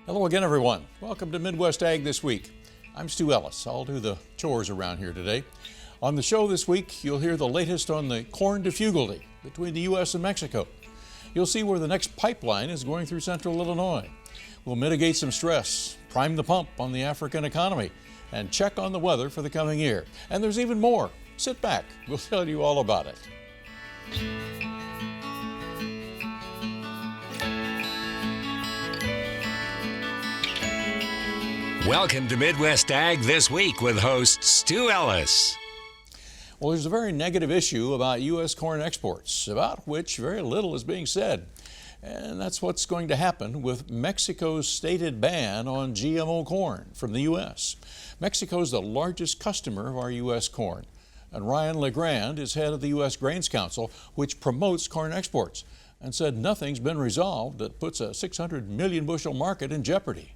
Hello again, everyone. Welcome to Midwest Ag This Week. I'm Stu Ellis. I'll do the chores around here today. On the show this week, you'll hear the latest on the corn difficulty between the U.S. and Mexico. You'll see where the next pipeline is going through central Illinois. We'll mitigate some stress, prime the pump on the African economy, and check on the weather for the coming year. And there's even more. Sit back. We'll tell you all about it. Welcome to Midwest Ag This Week with host Stu Ellis. Well, there's a very negative issue about U.S. corn exports, about which very little is being said. And that's what's going to happen with Mexico's stated ban on GMO corn from the U.S. Mexico's the largest customer of our U.S. corn. And Ryan LeGrand is head of the U.S. Grains Council, which promotes corn exports, and said nothing's been resolved that puts a 600 million bushel market in jeopardy.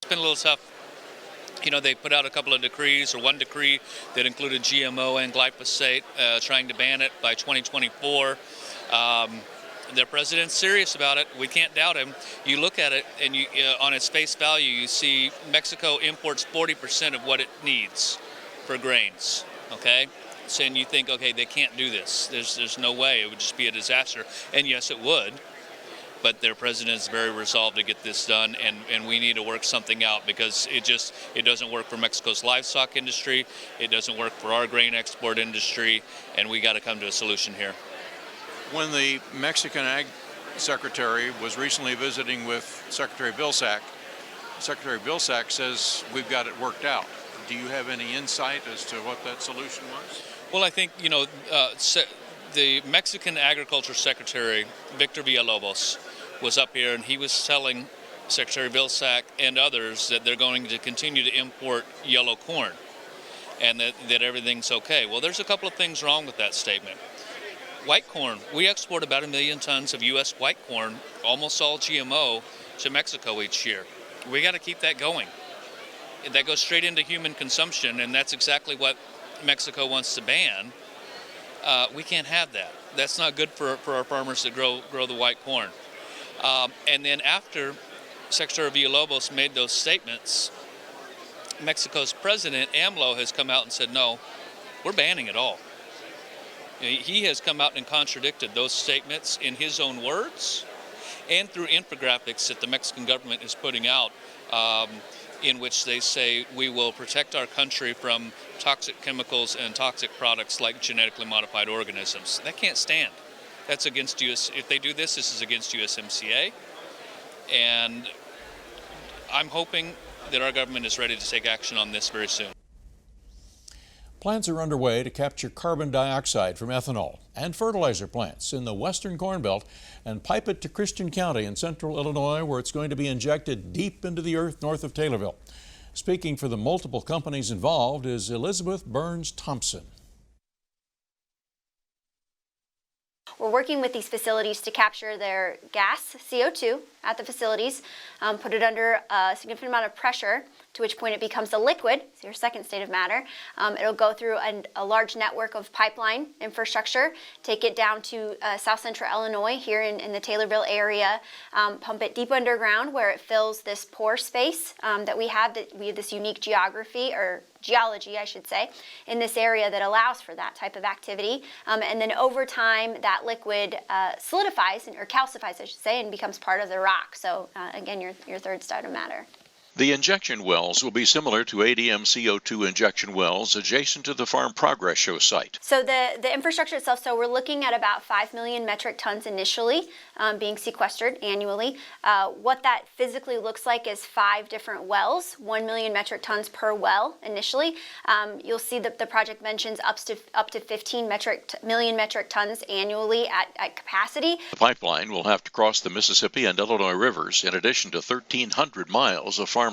It's been a little tough. You know, they put out a couple of decrees, or one decree that included GMO and glyphosate, trying to ban it by 2024. Their president's serious about it. We can't doubt him. You look at it, and you, on its face value, you see Mexico imports 40% of what it needs for grains. Okay, so and you think, okay, they can't do this. There's no way. It would just be a disaster. And yes, it would. But their president is very resolved to get this done, and we need to work something out, because it doesn't work for Mexico's livestock industry, it doesn't work for our grain export industry, and we got to come to a solution here. When the Mexican Ag Secretary was recently visiting with Secretary Vilsack, Secretary Vilsack says we've got it worked out. Do you have any insight as to what that solution was? Well, I think, the Mexican Agriculture Secretary, Victor Villalobos, was up here, and he was telling Secretary Vilsack and others that they're going to continue to import yellow corn, and that everything's okay. Well, there's a couple of things wrong with that statement. White corn, we export about 1 million tons of U.S. white corn, almost all GMO, to Mexico each year. We got to keep that going. That goes straight into human consumption, and that's exactly what Mexico wants to ban. We can't have that. That's not good for our farmers that grow the white corn. And then after Secretary Villalobos made those statements, Mexico's president, AMLO, has come out and said, no, we're banning it all. He has come out and contradicted those statements in his own words and through infographics that the Mexican government is putting out, in which they say we will protect our country from toxic chemicals and toxic products like genetically modified organisms. That can't stand. That's against US. If they do this, this is against USMCA. And I'm hoping that our government is ready to take action on this very soon. Plans are underway to capture carbon dioxide from ethanol and fertilizer plants in the western Corn Belt and pipe it to Christian County in central Illinois, where it's going to be injected deep into the earth north of Taylorville. Speaking for the multiple companies involved is Elizabeth Burns Thompson. We're working with these facilities to capture their gas, CO2, at the facilities, put it under a significant amount of pressure, to which point it becomes a liquid, so your second state of matter. It'll go through a large network of pipeline infrastructure, take it down to south central Illinois, here in the Taylorville area, pump it deep underground where it fills this pore space that we have this unique geology, I should say, in this area that allows for that type of activity. And then over time, that liquid solidifies, or calcifies, I should say, and becomes part of the rock. So again, your third state of matter. The injection wells will be similar to ADM CO2 injection wells adjacent to the Farm Progress Show site. So the infrastructure itself, so we're looking at about 5 million metric tons initially being sequestered annually. What that physically looks like is 5 different wells, 1 million metric tons per well initially. You'll see that the project mentions up to 15 million metric tons annually at capacity. The pipeline will have to cross the Mississippi and Illinois rivers in addition to 1,300 miles of farmland.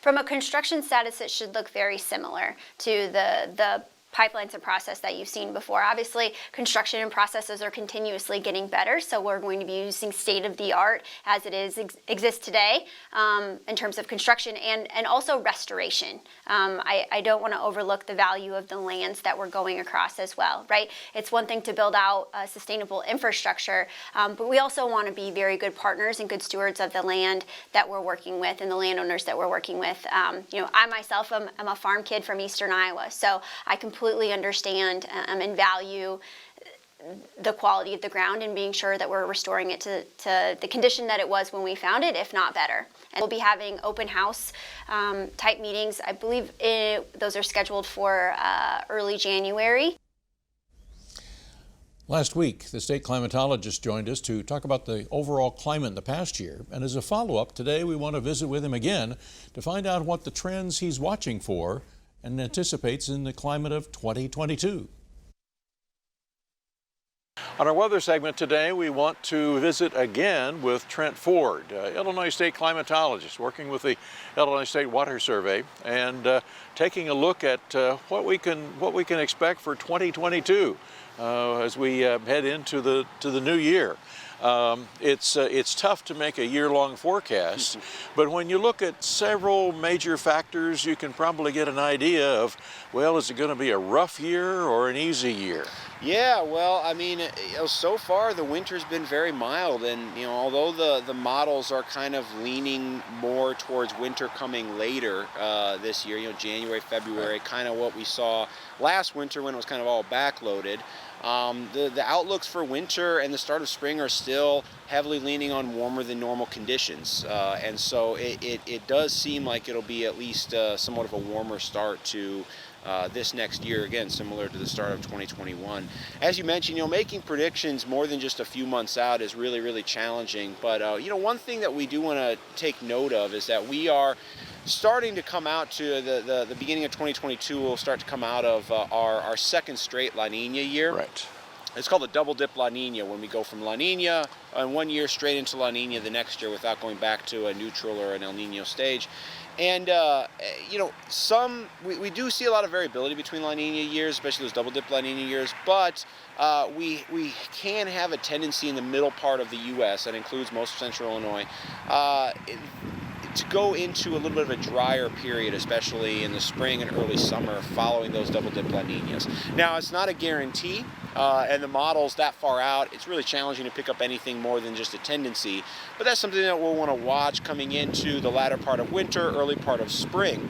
From a construction status, it should look very similar to the pipelines and process that you've seen before. Obviously, construction and processes are continuously getting better, so we're going to be using state-of-the-art as it exists today in terms of construction and also restoration. I don't want to overlook the value of the lands that we're going across as well, right? It's one thing to build out sustainable infrastructure, but we also want to be very good partners and good stewards of the land that we're working with and the landowners that we're working with. I myself am a farm kid from Eastern Iowa, so I completely understand and value the quality of the ground and being sure that we're restoring it to the condition that it was when we found it, if not better. And we'll be having open house type meetings. I believe those are scheduled for early January. Last week, the state climatologist joined us to talk about the overall climate in the past year. And as a follow-up, today we want to visit with him again to find out what the trends he's watching for and anticipates in the climate of 2022. On our weather segment today, we want to visit again with Trent Ford, Illinois State climatologist, working with the Illinois State Water Survey, and taking a look at what we can expect for 2022 as we head into the new year. It's tough to make a year-long forecast, but when you look at several major factors, you can probably get an idea of, well, is it going to be a rough year or an easy year? Yeah, well, I mean, so far the winter's been very mild, and although the models are kind of leaning more towards winter coming later this year, January, February, kind of what we saw last winter when it was kind of all backloaded. The outlooks for winter and the start of spring are still heavily leaning on warmer than normal conditions, and so it does seem like it'll be at least somewhat of a warmer start to this next year, again, similar to the start of 2021. As you mentioned, making predictions more than just a few months out is really, really challenging. But, one thing that we do want to take note of is that we are starting to come out to the beginning of 2022. We'll start to come out of our second straight La Nina year. Right. It's called a double dip La Nina, when we go from La Nina in one year straight into La Nina the next year without going back to a neutral or an El Nino stage. And, we do see a lot of variability between La Nina years, especially those double dip La Nina years, but we can have a tendency in the middle part of the U.S., that includes most of central Illinois, to go into a little bit of a drier period, especially in the spring and early summer following those double dip La Ninas. Now, it's not a guarantee, and the models that far out, it's really challenging to pick up anything more than just a tendency, but that's something that we'll want to watch coming into the latter part of winter, early part of spring.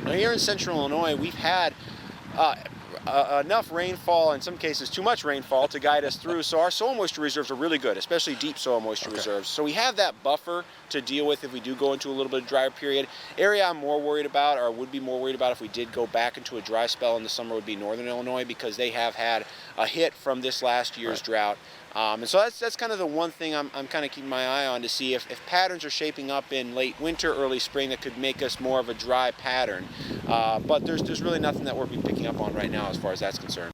Now, here in central Illinois, we've had enough rainfall, in some cases too much rainfall, to guide us through. So our soil moisture reserves are really good, especially deep soil moisture reserves. So we have that buffer to deal with if we do go into a little bit of drier period. Area I'm more worried about, or would be more worried about if we did go back into a dry spell in the summer, would be northern Illinois, because they have had a hit from this last year's drought. And so that's kind of the one thing I'm kind of keeping my eye on, to see if patterns are shaping up in late winter, early spring that could make us more of a dry pattern. But there's really nothing that we're picking up on right now as far as that's concerned.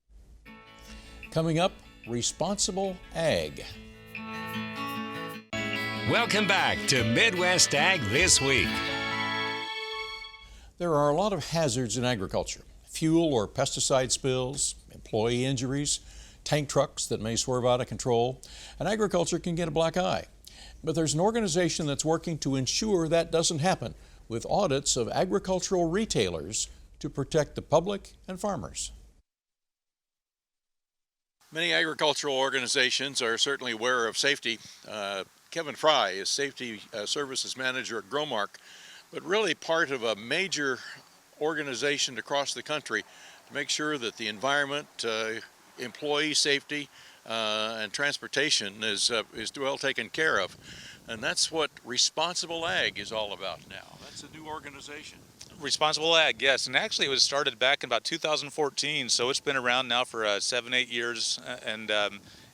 Coming up, responsible ag. Welcome back to Midwest Ag This Week. There are a lot of hazards in agriculture. Fuel or pesticide spills, employee injuries, tank trucks that may swerve out of control, and agriculture can get a black eye. But there's an organization that's working to ensure that doesn't happen, with audits of agricultural retailers to protect the public and farmers. Many agricultural organizations are certainly aware of safety. Kevin Fry is Safety Services Manager at Growmark, but really part of a major organization across the country to make sure that the environment, employee safety, and transportation is well taken care of. And that's what Responsible Ag is all about now. That's a new organization. Responsible Ag, yes, and actually it was started back in about 2014, so it's been around now for 7-8 years, and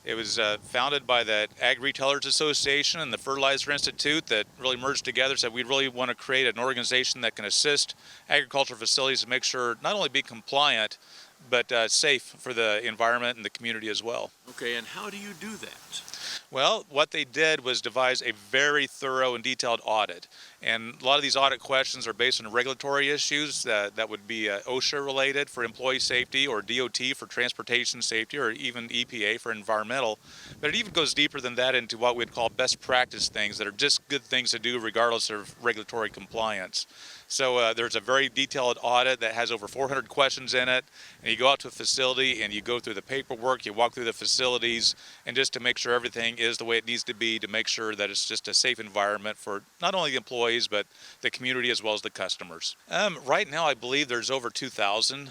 it was founded by the Ag Retailers Association and the Fertilizer Institute that really merged together, said we really want to create an organization that can assist agricultural facilities to make sure not only be compliant, but safe for the environment and the community as well. Okay, and how do you do that? Well, what they did was devise a very thorough and detailed audit. And a lot of these audit questions are based on regulatory issues that would be OSHA related for employee safety, or DOT for transportation safety, or even EPA for environmental. But it even goes deeper than that into what we'd call best practice things that are just good things to do regardless of regulatory compliance. So there's a very detailed audit that has over 400 questions in it, and you go out to a facility and you go through the paperwork, you walk through the facilities, and just to make sure everything is the way it needs to be, to make sure that it's just a safe environment for not only the employees but the community as well as the customers. Right now I believe there's over 2,000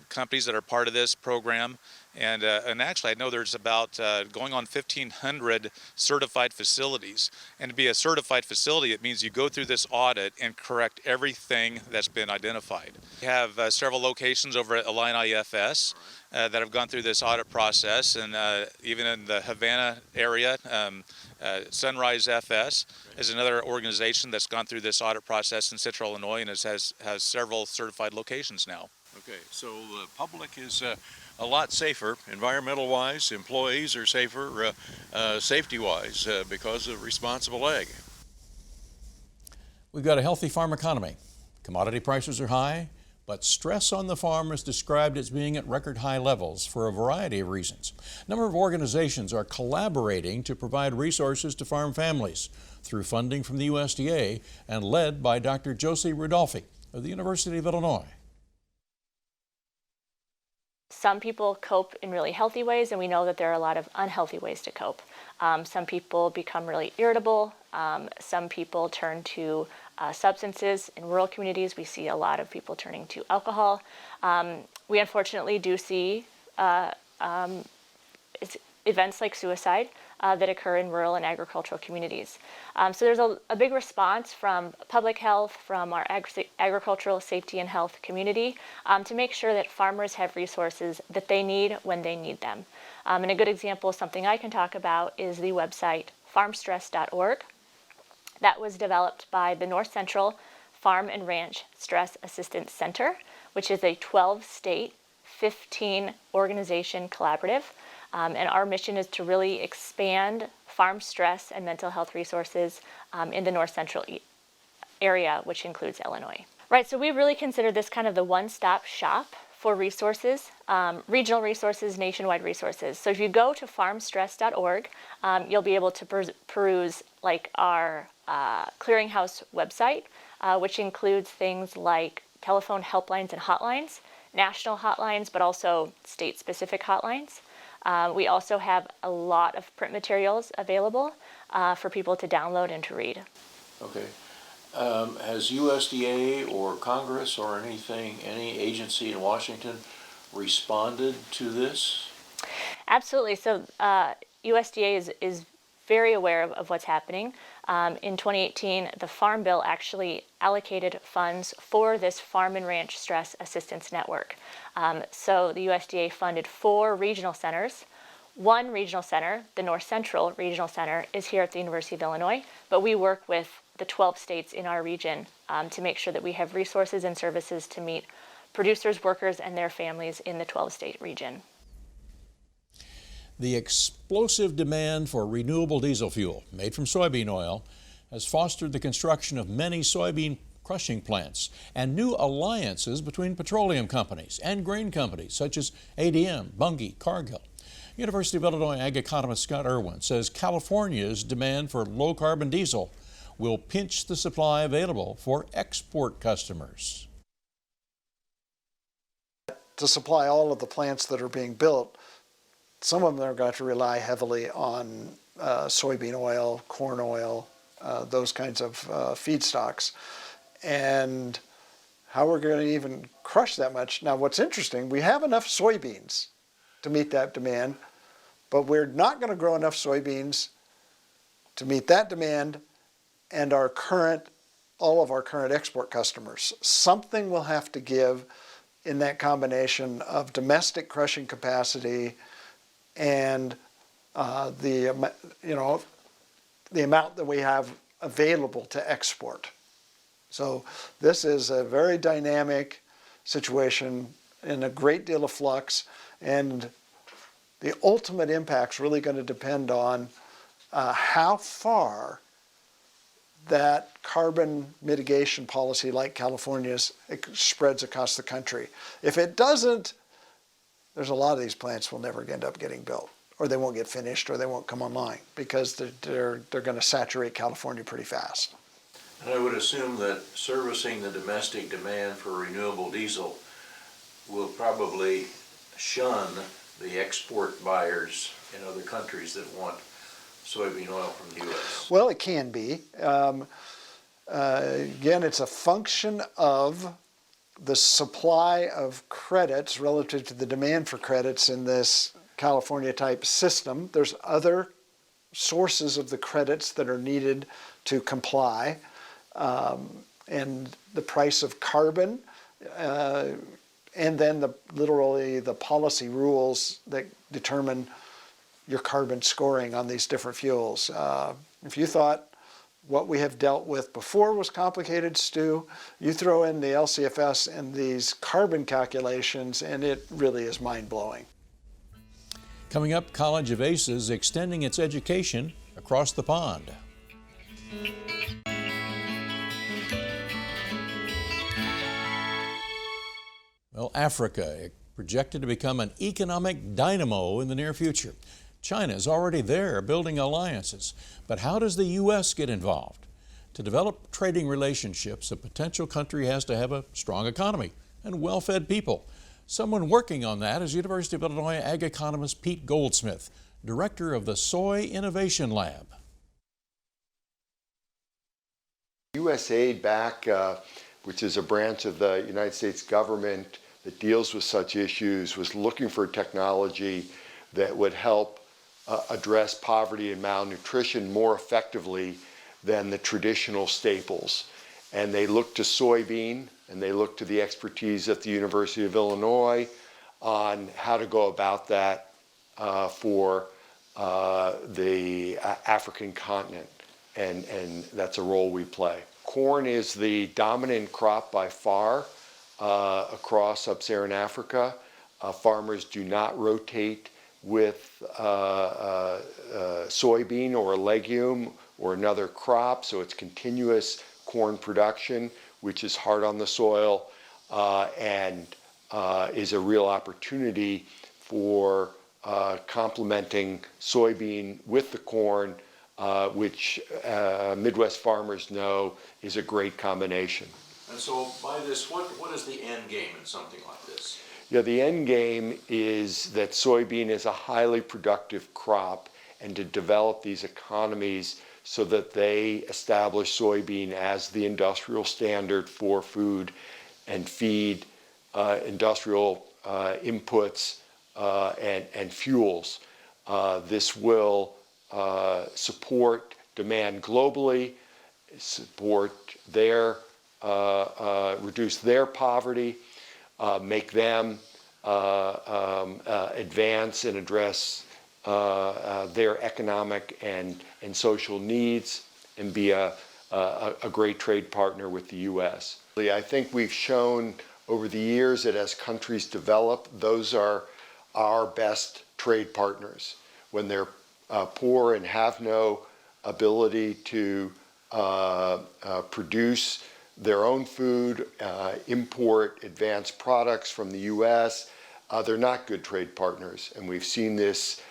companies that are part of this program. And actually, I know there's about going on 1,500 certified facilities. And to be a certified facility, it means you go through this audit and correct everything that's been identified. We have several locations over at Illini IFS that have gone through this audit process, and even in the Havana area, Sunrise FS is another organization that's gone through this audit process in Central Illinois and has several certified locations now. Okay, so the public is a lot safer, environmental-wise. Employees are safer, safety-wise, because of responsible ag. We've got a healthy farm economy. Commodity prices are high, but stress on the farm is described as being at record high levels for a variety of reasons. A number of organizations are collaborating to provide resources to farm families through funding from the USDA and led by Dr. Josie Rudolphi of the University of Illinois. Some people cope in really healthy ways, and we know that there are a lot of unhealthy ways to cope. Some people become really irritable. Some people turn to substances. In rural communities, we see a lot of people turning to alcohol. We unfortunately do see events like suicide that occur in rural and agricultural communities. So there's a big response from public health, from our agricultural safety and health community to make sure that farmers have resources that they need when they need them. And a good example, something I can talk about, is the website farmstress.org. That was developed by the North Central Farm and Ranch Stress Assistance Center, which is a 12-state, 15-organization collaborative. And our mission is to really expand farm stress and mental health resources in the North Central area, which includes Illinois. Right, so we really consider this kind of the one-stop shop for resources, regional resources, nationwide resources. So if you go to farmstress.org, you'll be able to peruse like our clearinghouse website, which includes things like telephone helplines and hotlines, national hotlines, but also state-specific hotlines. We also have a lot of print materials available for people to download and to read. Okay. Has USDA or Congress or any agency in Washington responded to this? Absolutely. So USDA is very aware of what's happening. In 2018, the Farm Bill actually allocated funds for this Farm and Ranch Stress Assistance Network. So the USDA funded 4 regional centers. One regional center, the North Central Regional Center, is here at the University of Illinois, but we work with the 12 states in our region to make sure that we have resources and services to meet producers, workers, and their families in the 12-state region. The explosive demand for renewable diesel fuel made from soybean oil has fostered the construction of many soybean crushing plants and new alliances between petroleum companies and grain companies such as ADM, Bunge, Cargill. University of Illinois ag economist Scott Irwin says California's demand for low-carbon diesel will pinch the supply available for export customers. To supply all of the plants that are being built, some of them are going to rely heavily on soybean oil, corn oil, those kinds of feedstocks. And how we're going to even crush that much. Now, what's interesting, we have enough soybeans to meet that demand, but we're not going to grow enough soybeans to meet that demand and all of our current export customers. Something will have to give in that combination of domestic crushing capacity and the amount that we have available to export. So this is a very dynamic situation in a great deal of flux, and the ultimate impact's really going to depend on how far that carbon mitigation policy like California's spreads across the country. If it doesn't, there's a lot of these plants will never end up getting built, or they won't get finished, or they won't come online, because they're going to saturate California pretty fast. And I would assume that servicing the domestic demand for renewable diesel will probably shun the export buyers in other countries that want soybean oil from the U.S. Well, it can be. Again, it's a function of the supply of credits relative to the demand for credits in this California-type system. There's other sources of the credits that are needed to comply, and the price of carbon, and then literally the policy rules that determine your carbon scoring on these different fuels. If you thought what we have dealt with before was complicated, Stu, you throw in the LCFS and these carbon calculations, and it really is mind-blowing. Coming up, College of Aces extending its education across the pond. Well, Africa projected to become an economic dynamo in the near future. China is already there building alliances, but how does the U.S. get involved? To develop trading relationships, a potential country has to have a strong economy and well-fed people. Someone working on that is University of Illinois ag economist Pete Goldsmith, director of the Soy Innovation Lab. USAID back, which is a branch of the United States government that deals with such issues, was looking for technology that would help address poverty and malnutrition more effectively than the traditional staples. And they looked to soybean, and they looked to the expertise at the University of Illinois on how to go about that for the African continent, and that's a role we play. Corn is the dominant crop by far across sub-Saharan Africa. Farmers do not rotate with soybean or a legume or another crop, so it's continuous corn production, which is hard on the soil and is a real opportunity for complementing soybean with the corn, which Midwest farmers know is a great combination. And so by this, what is the end game in something like this? Yeah, the end game is that soybean is a highly productive crop, and to develop these economies so that they establish soybean as the industrial standard for food and feed industrial inputs and fuels. This will support demand globally, support their, reduce their poverty, make them advance and address their economic and social needs, and be a great trade partner with the U.S. I think we've shown over the years that as countries develop, those are our best trade partners. When they're poor and have no ability to produce their own food, import advanced products from the U.S., they're not good trade partners. And we've seen this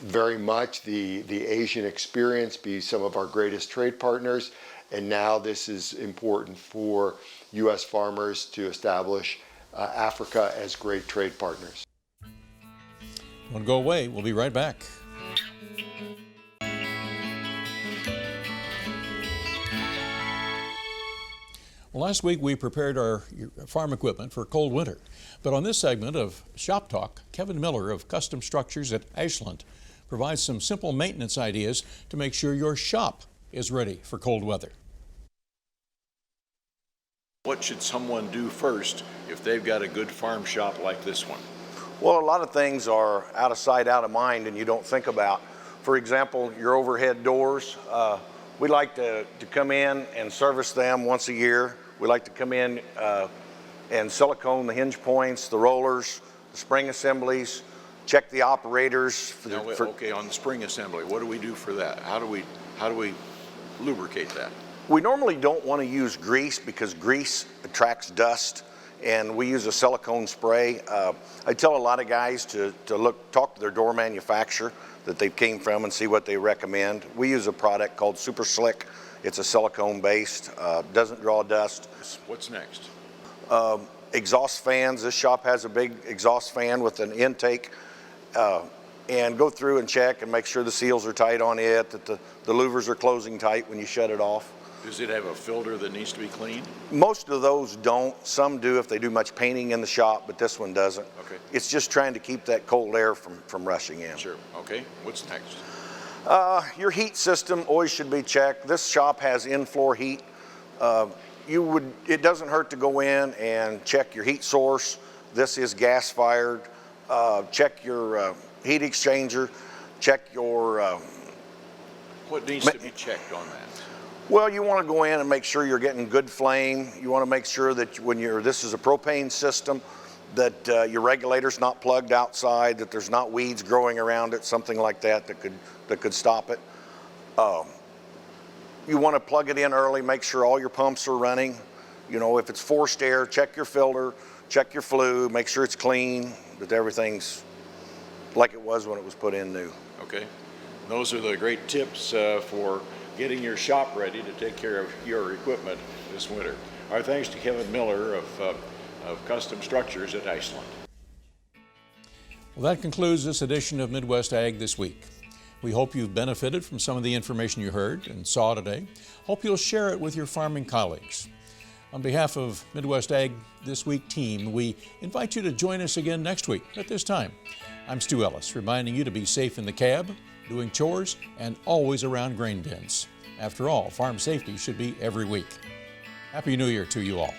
very much, the Asian experience be some of our greatest trade partners. And now this is important for U.S. farmers to establish Africa as great trade partners. Don't go away. We'll be right back. Well, last week we prepared our farm equipment for a cold winter. But on this segment of Shop Talk, Kevin Miller of Custom Structures at Ashland provides some simple maintenance ideas to make sure your shop is ready for cold weather. What should someone do first if they've got a good farm shop like this one? Well, a lot of things are out of sight, out of mind, and you don't think about. For example, your overhead doors. We like to come in and service them once a year. We like to come in and silicone the hinge points, the rollers, the spring assemblies, check the operators. Okay, on the spring assembly, what do we do for that? How do we lubricate that? We normally don't want to use grease because grease attracts dust, and we use a silicone spray. I tell a lot of guys to talk to their door manufacturer that they came from and see what they recommend. We use a product called Super Slick. It's a silicone based, doesn't draw dust. What's next? Exhaust fans. This shop has a big exhaust fan with an intake, and go through and check and make sure the seals are tight on it, that the louvers are closing tight when you shut it off. Does it have a filter that needs to be cleaned? Most of those don't. Some do if they do much painting in the shop, but this one doesn't. Okay. It's just trying to keep that cold air from rushing in. Sure. Okay. What's next? Your heat system always should be checked. This shop has in-floor heat. It doesn't hurt to go in and check your heat source. This is gas fired. Check your heat exchanger. Check your... What needs to be checked on that? Well, you want to go in and make sure you're getting good flame. You want to make sure that this is a propane system, that your regulator's not plugged outside, that there's not weeds growing around it, something like that could stop it. You want to plug it in early, make sure all your pumps are running. You know, if it's forced air, check your filter, check your flue, make sure it's clean, that everything's like it was when it was put in new. Okay. Those are the great tips for getting your shop ready to take care of your equipment this winter. Our thanks to Kevin Miller of Custom Structures at Iceland. Well, that concludes this edition of Midwest Ag This Week. We hope you've benefited from some of the information you heard and saw today. Hope you'll share it with your farming colleagues. On behalf of Midwest Ag This Week team, we invite you to join us again next week at this time. I'm Stu Ellis, reminding you to be safe in the cab, doing chores, and always around grain bins. After all, farm safety should be every week. Happy New Year to you all.